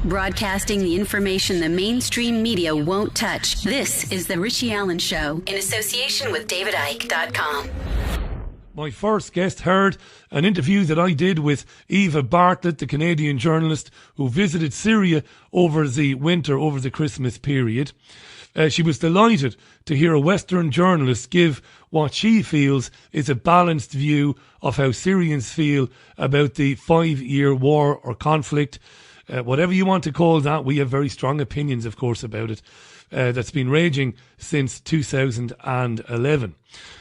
Broadcasting the information the mainstream media won't touch. This is The Richie Allen Show in association with DavidIke.com. My first guest heard an interview that I did with Eva Bartlett, the Canadian journalist who visited Syria over the Christmas period. She was delighted to hear a Western journalist give what she feels is a balanced view of how Syrians feel about the 5-year war or conflict. Whatever you want to call that, we have very strong opinions, of course, about it. That's been raging since 2011.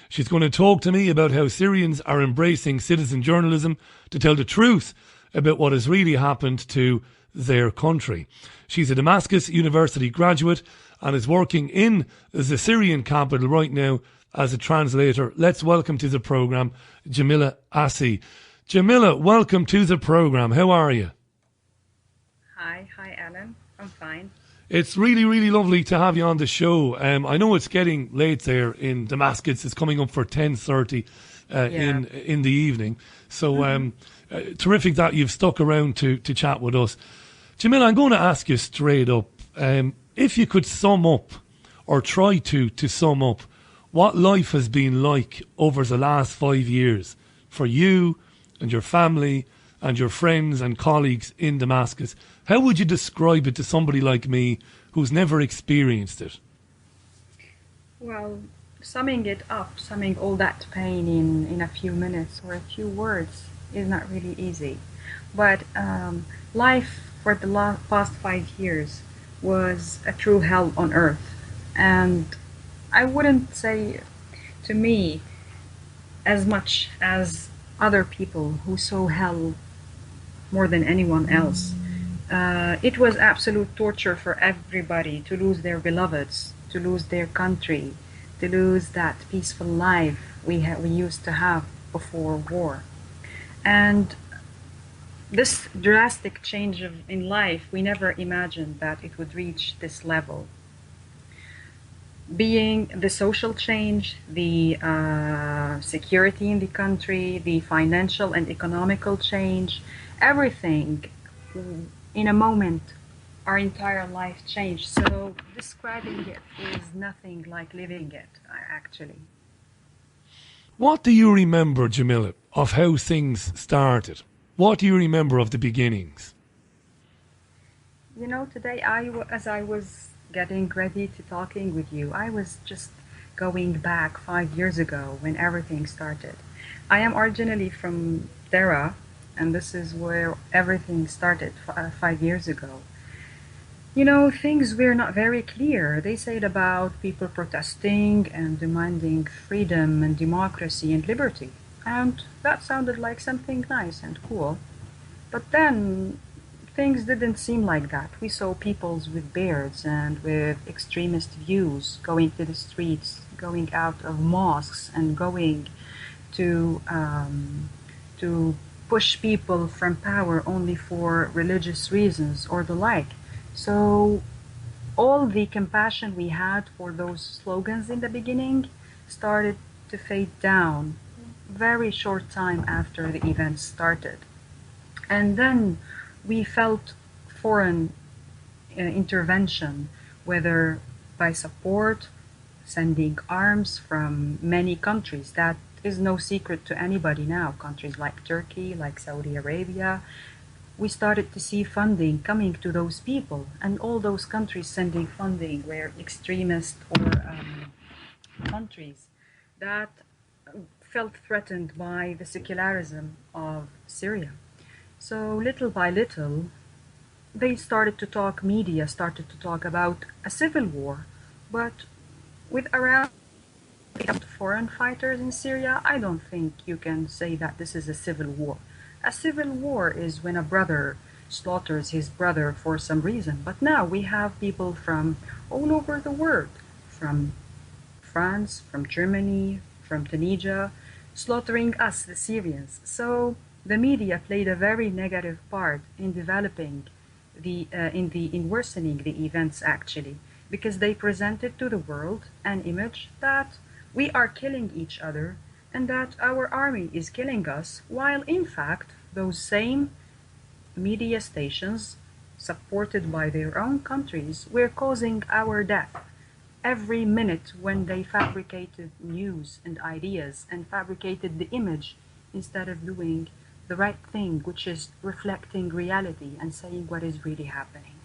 She's going to talk to me about how Syrians are embracing citizen journalism to tell the truth about what has really happened to their country. She's a Damascus University graduate and is working in the Syrian capital right now as a translator. Let's welcome to the programme Jamila Assi. Jamila, welcome to the programme. How are you? Hi, Alan. I'm fine. It's really, really lovely to have you on the show. I know it's getting late there in Damascus. It's coming up for 10:30 in the evening. So terrific that you've stuck around to chat with us. Jamila, I'm going to ask you straight up, if you could sum up or try to sum up what life has been like over the last 5 years for you and your family and your friends and colleagues in Damascus, how would you describe it to somebody like me who's never experienced it? Well, summing all that pain in a few minutes or a few words is not really easy. But life for the past 5 years was a true hell on earth. And I wouldn't say to me as much as other people who saw hell more than anyone else. It was absolute torture for everybody to lose their beloveds, to lose their country, to lose that peaceful life we used to have before war. And this drastic change in life, we never imagined that it would reach this level. Being the social change, the security in the country, the financial and economical change, everything in a moment, our entire life changed. So describing it is nothing like living it, actually. What do you remember, Jamila, of how things started? What do you remember of the beginnings? You know, today as I was getting ready to talking with you, I was just going back 5 years ago when everything started. I am originally from Dera, and this is where everything started 5 years ago. You know, things were not very clear. They said about people protesting and demanding freedom and democracy and liberty. And that sounded like something nice and cool. But then things didn't seem like that. We saw peoples with beards and with extremist views going to the streets, going out of mosques and going to push people from power only for religious reasons or the like. So all the compassion we had for those slogans in the beginning started to fade down very short time after the events started. And then we felt foreign intervention, whether by support, sending arms from many countries. That is no secret to anybody now. Countries like Turkey, like Saudi Arabia. We started to see funding coming to those people, and all those countries sending funding were extremist or countries that felt threatened by the secularism of Syria. So little by little, media started to talk about a civil war, but with around foreign fighters in Syria, I don't think you can say that this is a civil war. A civil war is when a brother slaughters his brother for some reason. But now we have people from all over the world, from France, from Germany, from Tunisia, slaughtering us, the Syrians. So the media played a very negative part in developing in worsening the events, actually, because they presented to the world an image that we are killing each other and that our army is killing us, while in fact those same media stations supported by their own countries, were causing our death every minute when they fabricated news and ideas and fabricated the image instead of doing the right thing, which is reflecting reality and saying what is really happening.